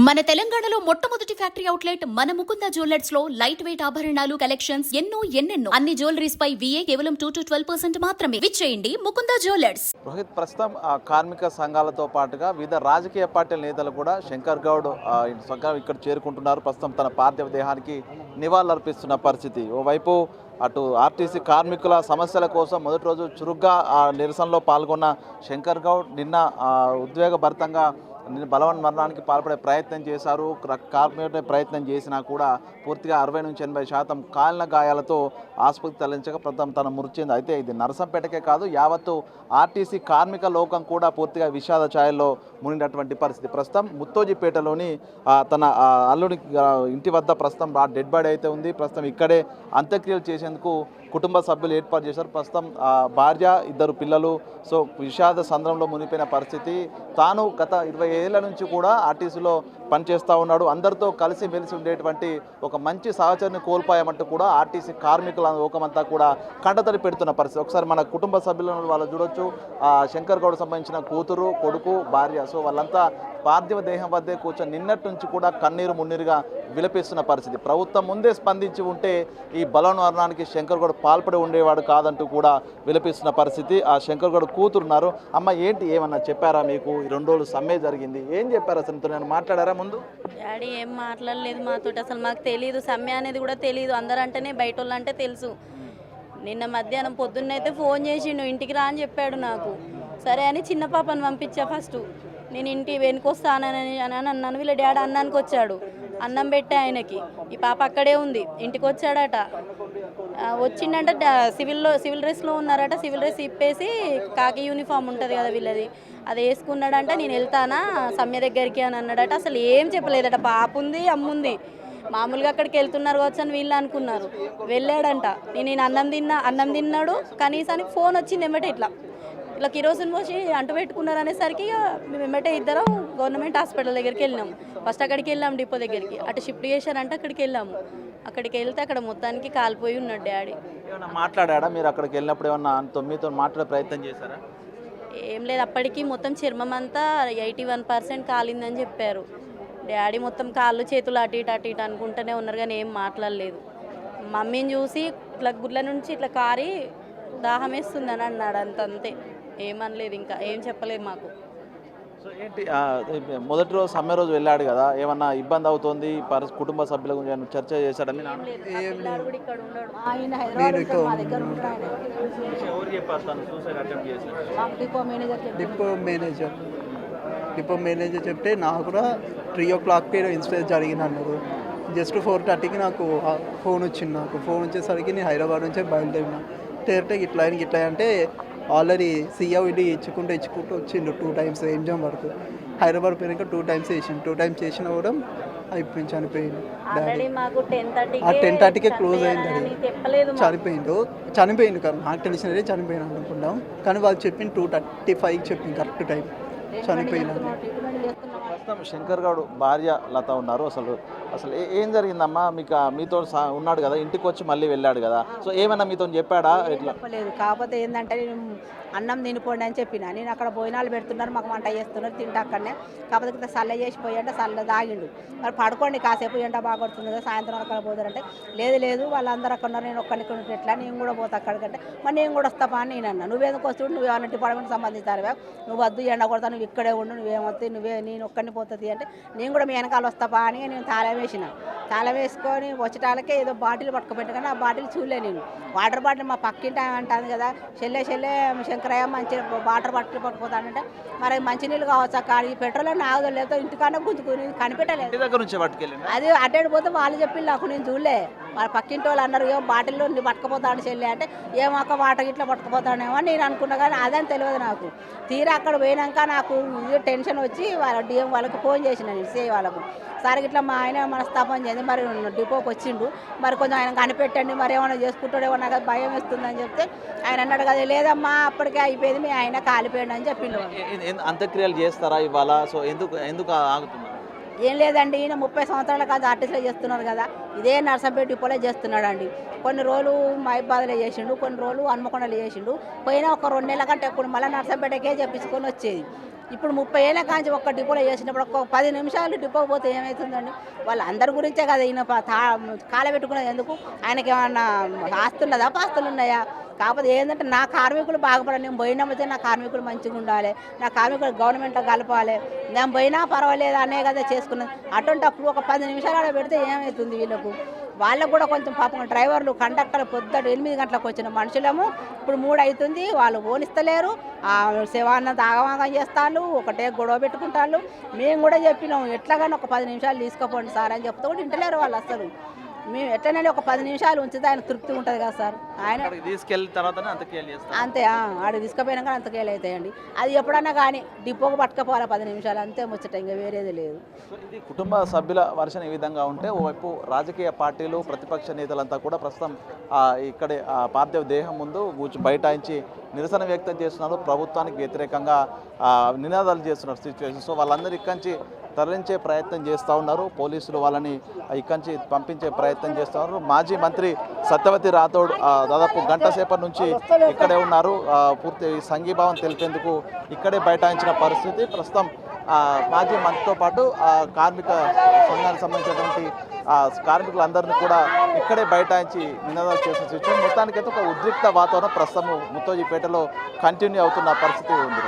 మన తెలంగాణలో మొట్టమొదటి ఫ్యాక్టరీ అవుట్లెట్ మన ముకుంద జ్యువెలర్స్ లో లైట్ వెయిట్ ఆభరణాలు కలెక్షన్స్ ఎన్నెన్నో అన్ని జ్యువెలరీస్ పై VA కేవలం 2 to 12% మాత్రమే. విచ్చేయండి ముకుంద జ్యువెలర్స్. రోహిత్, ప్రస్తుతం కార్మిక సంఘాలతో పాటుగా వివిధ రాజకీయ పార్టీల నేతలు కూడా శంకర్ గౌడ్ ఇక్కడ చేరుకుంటున్నారు. ప్రస్తుతం తన పార్థివ దేహానికి నివాళులర్పిస్తున్న పరిస్థితి. ఓవైపు అటు ఆర్టీసీ కార్మికుల సమస్యల కోసం మొదటి రోజు చురుగ్గా నిరసనలో పాల్గొన్న శంకర్ గౌడ్ నిన్న ఉద్వేగభరితంగా బలవన్ మరణానికి పాల్పడే ప్రయత్నం చేశారు. కార్మికుడే ప్రయత్నం చేసినా కూడా పూర్తిగా 60 నుంచి 80% కాలిన గాయాలతో ఆసుపత్రికి తరలించక ప్రస్తుతం తన మృతి చెంది. అయితే ఇది నరసంపేటకే కాదు, యావత్తు ఆర్టీసీ కార్మిక లోకం కూడా పూర్తిగా విషాద ఛాయల్లో మునిగినటువంటి పరిస్థితి. ప్రస్తుతం ముత్తోజిపేటలోని తన అల్లుడి ఇంటి వద్ద ప్రస్తుతం డెడ్ బాడీ అయితే ఉంది. ప్రస్తుతం ఇక్కడే అంత్యక్రియలు చేసేందుకు కుటుంబ సభ్యులు ఏర్పాటు చేశారు. ప్రస్తుతం భార్య, 2 పిల్లలు విషాద సంద్రంలో మునిగిపోయిన పరిస్థితి. తాను గత 20 ఏళ్ల నుంచి కూడా ఆర్టీసీలో పనిచేస్తూ ఉన్నాడు. అందరితో కలిసి మెలిసి ఉండేటువంటి ఒక మంచి సహచరిని కోల్పోయామంటూ కూడా ఆర్టీసీ కార్మికుల లోకమంతా కూడా కంటతడి పెడుతున్న పరిస్థితి. ఒకసారి మన కుటుంబ సభ్యులను వాళ్ళు చూడొచ్చు. శంకర్ గౌడ్ సంబంధించిన కూతురు, కొడుకు, భార్య వాళ్ళంతా పార్థివ దేహం వద్దే కూర్చొని నిన్నటి నుంచి కూడా కన్నీరు మున్నీరుగా విలపిస్తున్న పరిస్థితి. ప్రభుత్వం ముందే స్పందించి ఉంటే ఈ బలవన్ మరణానికి శంకర్ గౌడ్ పాల్పడి ఉండేవాడు కాదంటూ కూడా విలపిస్తున్న పరిస్థితి. ఆ శంకర్ గౌడ్ కూతురున్నారు. అమ్మ, ఏంటి ఏమన్నా చెప్పారా మీకు? ఈ 2 రోజులు సమ్మె జరిగింది, ఏం చెప్పారు అసలు? నేను మాట్లాడారా ముందు? డాడీ ఏం మాట్లాడలేదు మాతో. అసలు మాకు తెలియదు, సమ్మె అనేది కూడా తెలియదు. అందరంటేనే బయట వాళ్ళంటే తెలుసు. నిన్న మధ్యాహ్నం పొద్దున్నైతే ఫోన్ చేసిండు, ఇంటికి రా అని చెప్పాడు నాకు. సరే అని చిన్న పాపను పంపించా. ఫస్ట్ నేను ఇంటి వెనుకొస్తానని అన్నాను. వీళ్ళ డాడీ అన్నానికి వచ్చాడు, అన్నం పెట్టే ఆయనకి. ఈ పాప అక్కడే ఉంది. ఇంటికి వచ్చాడట, వచ్చిండంట. సివిల్ డ్రెస్లో ఉన్నారట. సివిల్ డ్రెస్ ఇప్పేసి కాకి యూనిఫామ్ ఉంటుంది కదా వీళ్ళది, అది వేసుకున్నాడంట. నేను వెళ్తానా సమ్మె దగ్గరికి అని అన్నాడట. అసలు ఏం చెప్పలేదట. పాప ఉంది, అమ్ముంది. మామూలుగా అక్కడికి వెళ్తున్నారు కావచ్చు అని వీళ్ళు అనుకున్నారు. వెళ్ళాడంట. నేను అన్నం తిన్నాడు. కనీసానికి ఫోన్ వచ్చింది ఎమ్మటే, ఇలా కిరోసిన్ పోసి అంటు పెట్టుకున్నారు అనేసరికి మేము ఎమ్మటే ఇద్దరం గవర్నమెంట్ హాస్పిటల్ దగ్గరికి వెళ్ళినాం. ఫస్ట్ అక్కడికి వెళ్ళాం, డిపో దగ్గరికి. అటు షిఫ్ట్ చేశారంటే అక్కడికి వెళ్ళాము. అక్కడికి వెళ్తే అక్కడ మొత్తానికి కాలిపోయి ఉన్నాడు డాడీ. ఏమన్నా మాట్లాడా మీరు? అక్కడికి వెళ్ళినప్పుడు ఏమన్నా మీతో మాట్లాడే ప్రయత్నం చేశారా? ఏం లేదు, అప్పటికి మొత్తం చర్మం అంతా 81% కాలిందని చెప్పారు. డాడీ మొత్తం కాళ్ళు చేతులు అటు ఇటు అనుకుంటూనే ఉన్నారు, కానీ ఏం మాట్లాడలేదు. మమ్మీని చూసి ఇట్లా గుడ్ల నుంచి ఇట్లా కారి దాహం వేస్తుందని అన్నాడు. అంతే, ఏమనలేదు. ఇంకా ఏం చెప్పలేదు మాకు. సో ఏంటి, మొదటి రోజు సమ్మె రోజు వెళ్ళాడు కదా, ఏమన్నా ఇబ్బంది అవుతుంది కుటుంబ సభ్యుల గురించి చర్చ చేశాడని? డిపో మేనేజర్ చెప్తే నాకు కూడా 3 o'clockకి ఇన్సిడెంట్ జరిగింది అన్నారు. జస్ట్ 4:30కి నాకు ఫోన్ వచ్చింది. నాకు ఫోన్ వచ్చేసరికి నేను హైదరాబాద్ నుంచే బయలుదేరినా. తేరితే ఇట్లా అంటే ఆల్రెడీ CID ఇచ్చుకుంటూ వచ్చిండు 2 times ఎగ్జామ్ వరకు. హైదరాబాద్ పోయినాక 2 times వేసిండు. 2 times చేసిన కూడా అయిపోయింది, చనిపోయింది. ఆ 10:30కే క్లోజ్ అయింది. చనిపోయిండు కదా, నాకు తెలిసినదే చనిపోయినా అనుకుంటాం. కానీ వాళ్ళు చెప్పింది 2:35 చెప్పింది కరెక్ట్ టైం. చనిపోయినాడు. ప్రస్తుతం శంకర్ గౌడ్ భార్య లత ఉన్నారు. అసలు ఏం జరిగిందమ్మా? మీతో ఉన్నాడు కదా, ఇంటికి వచ్చి మళ్ళీ వెళ్ళాడు కదా, సో ఏమన్నా మీతో చెప్పాడా? ఎట్లా? చెప్పలేదు. కాకపోతే ఏంటంటే నేను అన్నం తినిపోండి అని చెప్పిన. నేను అక్కడ భోజనాలు పెడుతున్నారు, మాకు వంట చేస్తున్నారు, తింటా అక్కడనే. కాకపోతే చల్ల చేసిపోయి అంటే చల్ల తాగిండు. మరి పడుకోండి కాసేపు, ఎండ బాగా కొడుతుంది కదా, సాయంత్రం అక్కడ పోతారంటే లేదు వాళ్ళందరూ అక్కడ ఉన్నారు, నేను ఒక్కరికి ఎట్లా, నేను కూడా పోతా అక్కడికంటే. మరి నేను కూడా వస్తాపా అని నేను అన్నా. నువ్వేందుకు వస్తుడు, నువ్వేమన్నా డిపార్ట్మెంట్ సంబంధించారువా, నువ్వు వద్దు ఎండ కొడతా, నువ్వు ఇక్కడే ఉండు, నువ్వేమొస్తే నేను ఒక్కరిని పోతుంది అంటే నేను కూడా మీ వెనకాల వస్తాపా అని నేను తాళం వేసిన. తాళం వేసుకొని వచ్చేటాలకే ఏదో బాటిల్ పట్టుకోబెట్టు, కానీ ఆ బాటిల్ చూడలే నేను. వాటర్ బాటిల్ మా పక్కింటి అంటుంది కదా, చెల్లె శంకరయ్య మంచి వాటర్ బాటిల్ పట్టుకుపోతానంటే మరి మంచినీళ్ళు కావచ్చు అక్కడ, ఈ పెట్రోల్ అని ఆగుదో లేదో ఇంటికన్నా గుంజుకుని కనిపెట్టలేదు. అది అటెండ్ పోతే వాళ్ళు చెప్పి నాకు, నేను చూడలే. వాళ్ళ పక్కింటి వాళ్ళు అన్నారు, ఏమో బాటిల్లో పట్టుకుపోతాడు చెల్లె అంటే, ఏమో వాటర్ ఇట్లా పట్టుకుపోతాడేమో అని నేను అనుకున్నా, కానీ అదని తెలియదు నాకు. తీరా అక్కడ పోయినాక నాకు ఇది టెన్షన్ వచ్చి వాళ్ళ DM వాళ్ళకి ఫోన్ చేసిన, నేను CI వాళ్ళకు. సరే ఇట్లా మా ఆయన మనస్తాపం చేయండి, మరి డిపోకి వచ్చిండు, మరి కొంచెం ఆయన కనిపెట్టండి, మరి ఏమైనా చేసుకుంటాడేమో, నాకు భయం వేస్తుందని చెప్తే ఆయన అన్నాడు కదా, లేదమ్మా అప్పటికే అయిపోయింది, మీ ఆయన కాలిపోయాడు అని చెప్పిండు. అంత్యక్రియలు చేస్తారా ఇవాళ? సో ఎందుకు ఆగుతున్నారు? ఏం లేదండి, ఈయన 30 సంవత్సరాల కాదు ఆర్టీసీలో చేస్తున్నారు కదా, ఇదే నర్సంపేట డిపోలో చేస్తున్నాడు అండి. కొన్ని రోజులు మైబాద్లో చేసిండు, కొన్ని రోజులు హన్మకొండలో చేసిండు. పోయినా ఒక 2 నెలల కంటే ఎప్పుడు మళ్ళీ నర్సంపేటకే చెప్పించుకొని వచ్చేది. ఇప్పుడు 30 ఏళ్ళ కాంచి ఒక్క డిపోలో చేసినప్పుడు ఒక్క 10 నిమిషాలు డిపో పోతే ఏమవుతుందండి? వాళ్ళందరి గురించే కదా ఈయన కాలబెట్టుకున్నది ఎందుకు? ఆయనకి ఏమన్నా ఆస్తున్నదా పాస్తులు ఉన్నాయా? కాకపోతే ఏంటంటే నా కార్మికులు బాగుపడాలి, నేను పోయినామైతే నా కార్మికులు మంచిగా ఉండాలి, నా కార్మికులు గవర్నమెంట్లో కలపాలి, నేను పోయినా పర్వాలేదు అనే కదా చేసుకున్నది. అటువంటిప్పుడు ఒక 10 నిమిషాలు ఆడ పెడితే ఏమవుతుంది వీళ్ళకు? వాళ్ళకు కూడా కొంచెం పాపం డ్రైవర్లు కండక్టర్లు పొద్దుట 8 గంటలకు వచ్చిన మనుషులము ఇప్పుడు 3 అవుతుంది, వాళ్ళు ఓనిస్తలేరు, సేవాన్న ఆగమాగం చేస్తాను, ఒకటే గొడవ పెట్టుకుంటారు. మేము కూడా చెప్పినాం ఎట్లాగానే ఒక 10 నిమిషాలు తీసుకుపోండి సార్ అని చెప్తే కూడా వింటలేరు వాళ్ళు అసలు. మేము ఎట్లనే ఒక 10 నిమిషాలు ఉంచితే ఆయన తృప్తి ఉంటుంది కదా సార్. ఆయన అక్కడికి తీసుకెళ్ళిన తర్వాతనే అంతకేళ్ళు చేస్తారు. అంతే ఆడు తీసుకుపోయినాక అంతకేళ్ళు అవుతాయండి. అది ఎప్పుడన్నా కానీ డిపోకి పట్టుకపోవాలి 10 నిమిషాలు అంతే ముచ్చట, ఇంకా వేరేది లేదు. సో ఇది కుటుంబ సభ్యుల వర్షం ఈ విధంగా ఉంటే ఓవైపు రాజకీయ పార్టీలు ప్రతిపక్ష నేతలంతా కూడా ప్రస్తుతం ఇక్కడే పార్థివ దేహం ముందు బైఠాయించి నిరసన వ్యక్తం చేస్తున్నారు, ప్రభుత్వానికి వ్యతిరేకంగా నినాదాలు చేస్తున్నారు సిచ్యువేషన్. సో వాళ్ళందరూ ఇక్కడి నుంచి తరలించే ప్రయత్నం చేస్తూ ఉన్నారు, పోలీసులు వాళ్ళని ఇక్కడి నుంచి పంపించే ప్రయత్నం చేస్తూ ఉన్నారు. మాజీ మంత్రి సత్యవతి రాథోడ్ దాదాపు గంట సేపటి నుంచి ఇక్కడే ఉన్నారు, పూర్తి సంఘీభావం తెలిపేందుకు ఇక్కడే బైఠాయించిన పరిస్థితి. ప్రస్తుతం మాజీ మంత్రితో పాటు కార్మిక సంఘానికి సంబంధించినటువంటి కార్మికులందరినీ కూడా ఇక్కడే బైఠాయించి నినాదాలు చేసిన సిచ్యువేషన్. మొత్తానికైతే ఒక ఉద్రిక్త వాతావరణం ప్రస్తుతం ముత్తోజీపేటలో కంటిన్యూ అవుతున్న పరిస్థితి ఉంది.